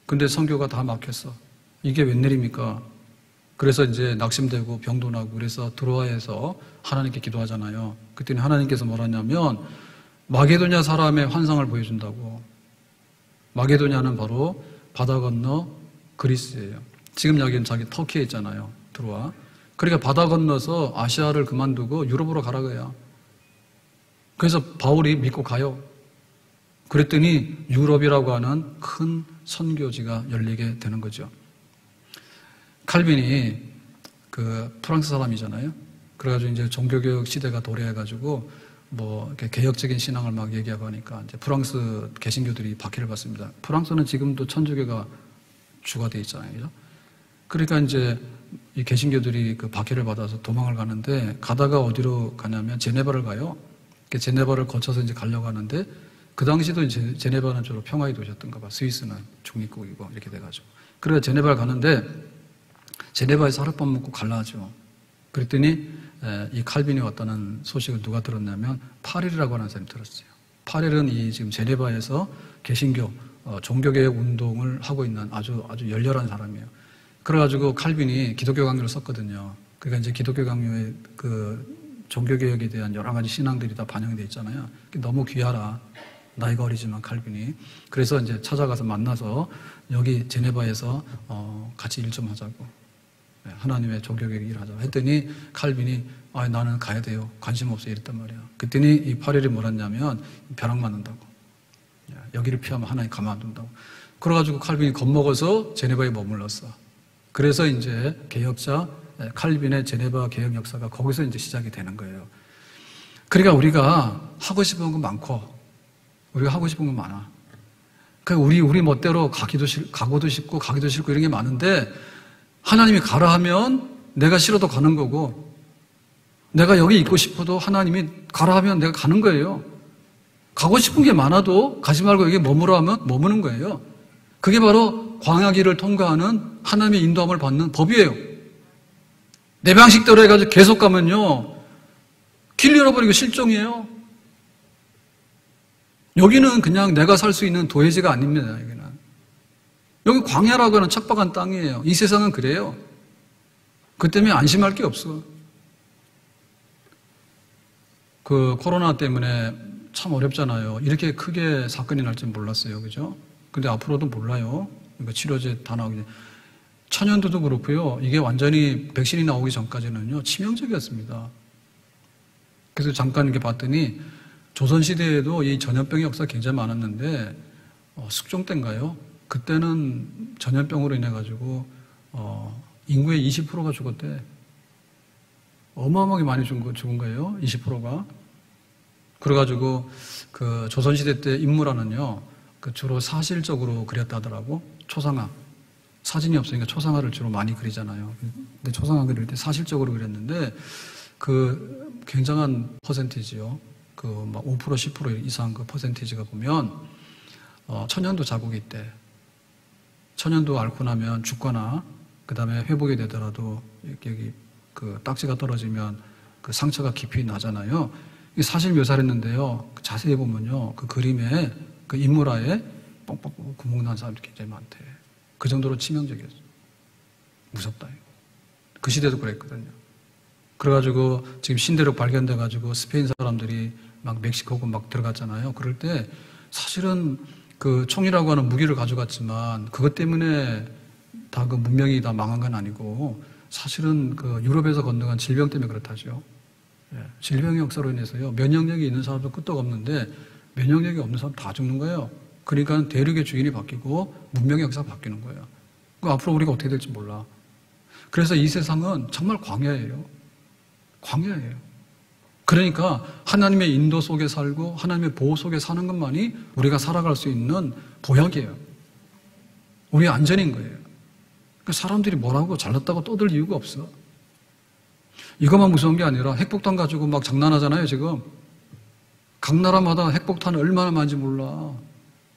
근데 선교가 다 막혔어. 이게 웬일입니까? 그래서 이제 낙심되고 병도 나고 그래서 드로아에서 하나님께 기도하잖아요. 그때는 하나님께서 뭐라냐면 마게도냐 사람의 환상을 보여준다고. 마게도냐는 바로 바다 건너 그리스예요. 지금 여기는 자기 터키에 있잖아요. 드로아. 그러니까 바다 건너서 아시아를 그만두고 유럽으로 가라고요. 그래서 바울이 믿고 가요. 그랬더니 유럽이라고 하는 큰 선교지가 열리게 되는 거죠. 칼빈이 그 프랑스 사람이잖아요. 그래가지고 이제 종교개혁 시대가 도래해가지고 뭐 이렇게 개혁적인 신앙을 막 얘기하고 하니까 이제 프랑스 개신교들이 박해를 받습니다. 프랑스는 지금도 천주교가 주가 돼 있잖아요. 그죠? 그러니까 이제 이 개신교들이 그 박해를 받아서 도망을 가는데 가다가 어디로 가냐면 제네바를 가요. 제네바를 거쳐서 이제 가려고 하는데 그 당시도 이제 제네바는 주로 평화의 도시였던가 봐. 스위스는 중립국이고 이렇게 돼가지고. 그래서 제네바를 가는데 제네바에서 하룻밤 묵고 갈라 하죠. 그랬더니 이 칼빈이 왔다는 소식을 누가 들었냐면 파렐이라고 하는 사람이 들었어요. 파렐은 이 지금 제네바에서 개신교 종교개혁 운동을 하고 있는 아주 열렬한 사람이에요. 그래가지고 칼빈이 기독교 강요를 썼거든요. 그러니까 이제 기독교 강요의 그 종교개혁에 대한 여러 가지 신앙들이 다 반영되어 있잖아요. 너무 귀하라. 나이가 어리지만 칼빈이. 그래서 이제 찾아가서 만나서 여기 제네바에서 같이 일 좀 하자고. 하나님의 종교계획 일하자고 했더니 칼빈이 나는 가야 돼요. 관심 없어 이랬단 말이야. 그랬더니 이 파렐이 뭐랬냐면 벼락 맞는다고. 여기를 피하면 하나님 가만둔다고. 그래가지고 칼빈이 겁먹어서 제네바에 머물렀어. 그래서 이제 개혁자 칼빈의 제네바 개혁 역사가 거기서 이제 시작이 되는 거예요. 그러니까 우리가 하고 싶은 건 많고, 우리가 하고 싶은 건 많아. 그러니까 우리 멋대로 가고도 싶고, 가기도 싫고 이런 게 많은데, 하나님이 가라 하면 내가 싫어도 가는 거고, 내가 여기 있고 싶어도 하나님이 가라 하면 내가 가는 거예요. 가고 싶은 게 많아도 가지 말고 여기 머무라 하면 머무는 거예요. 그게 바로 광야길을 통과하는 하나님의 인도함을 받는 법이에요. 내 방식대로 해가지고 계속 가면요, 길 잃어버리고 실종이에요. 여기는 그냥 내가 살 수 있는 도회지가 아닙니다. 여기는. 여기 광야라고 하는 척박한 땅이에요. 이 세상은 그래요. 그 때문에 안심할 게 없어. 그 코로나 때문에 참 어렵잖아요. 이렇게 크게 사건이 날 줄 몰랐어요. 그죠? 근데 앞으로도 몰라요. 그러니까 치료제 다 나오기 전에. 천연두도 그렇고요. 이게 완전히 백신이 나오기 전까지는요, 치명적이었습니다. 그래서 잠깐 이렇게 봤더니 조선시대에도 이 전염병의 역사가 굉장히 많았는데, 숙종 때인가요? 그때는 전염병으로 인해가지고, 인구의 20%가 죽었대. 어마어마하게 많이 죽은 거예요. 20%가. 그래가지고, 그 조선시대 때 인물화는요, 그 주로 사실적으로 그렸다더라고. 초상화. 사진이 없으니까 초상화를 주로 많이 그리잖아요. 근데 초상화 그릴 때 사실적으로 그렸는데, 그 굉장한 퍼센티지요. 그 막 5% 10% 이상 그 퍼센티지가 보면 천연두 자국이 있대. 천연두 앓고 나면 죽거나 그 다음에 회복이 되더라도 여기 그 딱지가 떨어지면 그 상처가 깊이 나잖아요. 이게 사실 묘사를 했는데요. 자세히 보면요, 그 그림에 그 인물화에 뻥뻥 구멍 난 사람들이 굉장히 많대. 그 정도로 치명적이었어. 무섭다. 그 시대도 그랬거든요. 그래가지고 지금 신대륙 발견돼가지고 스페인 사람들이 막 멕시코고 막 들어갔잖아요. 그럴 때 사실은 그 총이라고 하는 무기를 가져갔지만 그것 때문에 다 그 문명이 다 망한 건 아니고 사실은 그 유럽에서 건너간 질병 때문에 그렇다죠. 질병의 역사로 인해서요, 면역력이 있는 사람도 끄떡 없는데 면역력이 없는 사람 다 죽는 거예요. 그러니까 대륙의 주인이 바뀌고 문명의 역사가 바뀌는 거예요. 그 앞으로 우리가 어떻게 될지 몰라. 그래서 이 세상은 정말 광야예요. 광야예요. 그러니까 하나님의 인도 속에 살고 하나님의 보호 속에 사는 것만이 우리가 살아갈 수 있는 보약이에요. 우리의 안전인 거예요. 그러니까 사람들이 뭐라고 잘났다고 떠들 이유가 없어. 이것만 무서운 게 아니라 핵폭탄 가지고 막 장난하잖아요, 지금. 각 나라마다 핵폭탄을 얼마나 많은지 몰라.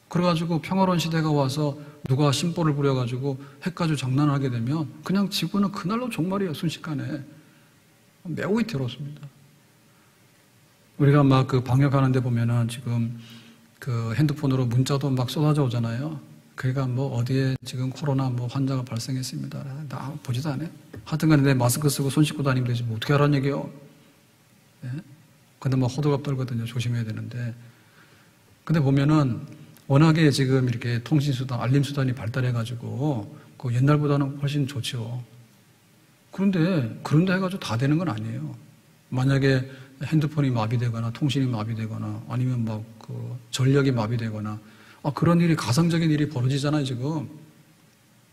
그래가지고 평화로운 시대가 와서 누가 심보를 부려가지고 핵 가지고 장난을 하게 되면 그냥 지구는 그날로 종말이에요, 순식간에. 매우 위태롭습니다. 우리가 막 그 방역하는데 보면은 지금 그 핸드폰으로 문자도 막 쏟아져 오잖아요. 그러니까 뭐 어디에 지금 코로나 뭐 환자가 발생했습니다. 나 보지도 않아요. 하여튼 간에 내 마스크 쓰고 손 씻고 다니면 되지 뭐 어떻게 하라는 얘기예요. 예? 근데 뭐 호들갑 떨거든요. 조심해야 되는데. 근데 보면은 워낙에 지금 이렇게 통신수단, 알림수단이 발달해가지고 그 옛날보다는 훨씬 좋죠. 그런데 해가지고 다 되는 건 아니에요. 만약에 핸드폰이 마비되거나 통신이 마비되거나 아니면 막 그 전력이 마비되거나 그런 일이 가상적인 일이 벌어지잖아요, 지금.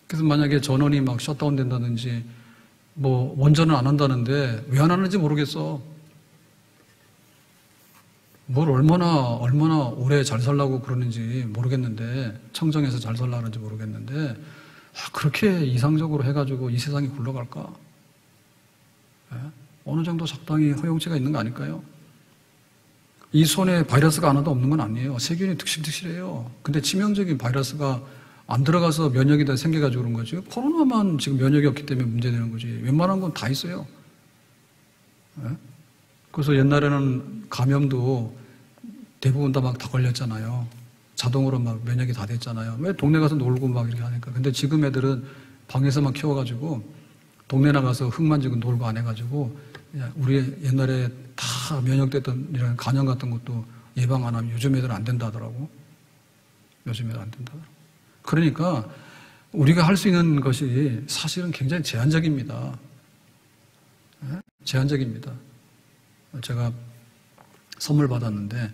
그래서 만약에 전원이 막 셧다운 된다든지 뭐 원전은 안 한다는데 왜 안 하는지 모르겠어. 뭘 얼마나 오래 잘 살라고 그러는지 모르겠는데, 청정해서 잘 살라 그러는지 모르겠는데, 그렇게 이상적으로 해가지고 이 세상이 굴러갈까? 예? 어느 정도 적당히 허용치가 있는 거 아닐까요? 이 손에 바이러스가 하나도 없는 건 아니에요. 세균이 득실득실해요. 근데 치명적인 바이러스가 안 들어가서 면역이 다 생겨가지고 그런 거죠. 코로나만 지금 면역이 없기 때문에 문제되는 거지. 웬만한 건 다 있어요. 예? 그래서 옛날에는 감염도 대부분 다 막 다 걸렸잖아요. 자동으로 막 면역이 다 됐잖아요. 왜 동네 가서 놀고 막 이렇게 하니까. 근데 지금 애들은 방에서만 키워가지고 동네 나가서 흙 만지고 놀고 안 해가지고 우리 옛날에 다 면역됐던 이런 간염 같은 것도 예방 안 하면 요즘 애들 안 된다 하더라고. 요즘 애들 안 된다 하더라고. 그러니까 우리가 할 수 있는 것이 사실은 굉장히 제한적입니다. 제한적입니다. 제가 선물 받았는데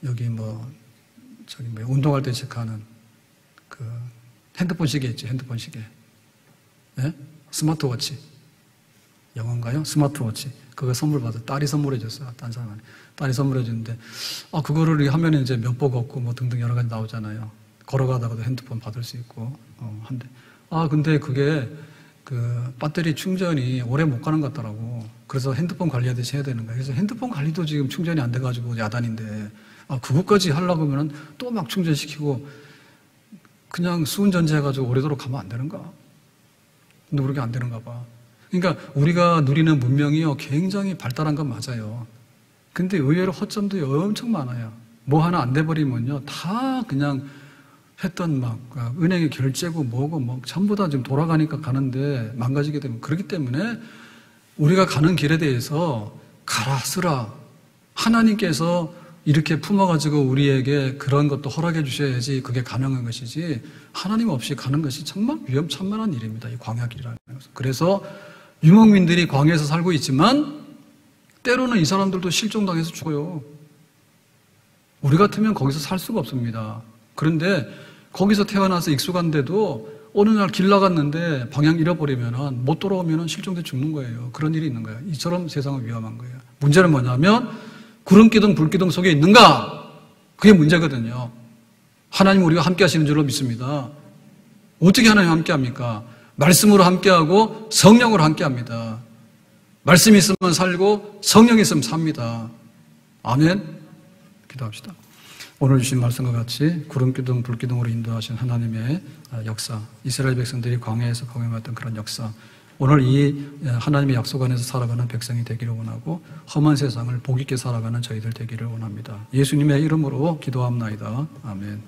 여기 운동할 때 체크하는 그 핸드폰 시계 있지, 핸드폰 시계. 예? 스마트워치. 영어인가요? 스마트워치. 그거 선물 받아. 딸이 선물해 줬어요. 딴 사람한테. 딸이 선물해 줬는데, 그거를 하면 이제 면보 걷고 뭐 등등 여러 가지 나오잖아요. 걸어가다가도 핸드폰 받을 수 있고, 한데. 근데 그게 그 배터리 충전이 오래 못 가는 것 같더라고. 그래서 핸드폰 관리하듯이 해야 되는 거예요. 그래서 핸드폰 관리도 지금 충전이 안 돼가지고 야단인데, 그것까지 하려고 하면은 또 막 충전시키고, 그냥 수은전지 해가지고 오래도록 가면 안 되는가? 근데 우리가 안 되는가 봐. 그러니까 우리가 누리는 문명이요, 굉장히 발달한 건 맞아요. 근데 의외로 허점도 엄청 많아요. 뭐 하나 안 돼버리면요, 다 그냥 했던 은행의 결제고 뭐고 전부 다 지금 돌아가니까 가는데 망가지게 되면, 그렇기 때문에 우리가 가는 길에 대해서 가라 쓰라, 하나님께서 이렇게 품어가지고 우리에게 그런 것도 허락해 주셔야지 그게 가능한 것이지, 하나님 없이 가는 것이 정말 위험천만한 일입니다. 이 광야길이라는 것은. 그래서 유목민들이 광야에서 살고 있지만 때로는 이 사람들도 실종당해서 죽어요. 우리 같으면 거기서 살 수가 없습니다. 그런데 거기서 태어나서 익숙한데도 어느 날 길 나갔는데 방향 잃어버리면 못 돌아오면 실종돼 죽는 거예요. 그런 일이 있는 거예요. 이처럼 세상은 위험한 거예요. 문제는 뭐냐면 구름기둥 불기둥 속에 있는가? 그게 문제거든요. 하나님 우리가 함께 하시는 줄로 믿습니다. 어떻게 하나님 함께 합니까? 말씀으로 함께 하고 성령으로 함께 합니다. 말씀이 있으면 살고 성령이 있으면 삽니다. 아멘. 기도합시다. 오늘 주신 말씀과 같이 구름기둥 불기둥으로 인도하신 하나님의 역사, 이스라엘 백성들이 광야에서 경험했던 그런 역사, 오늘 이 하나님의 약속 안에서 살아가는 백성이 되기를 원하고 험한 세상을 복 있게 살아가는 저희들 되기를 원합니다. 예수님의 이름으로 기도합나이다. 아멘.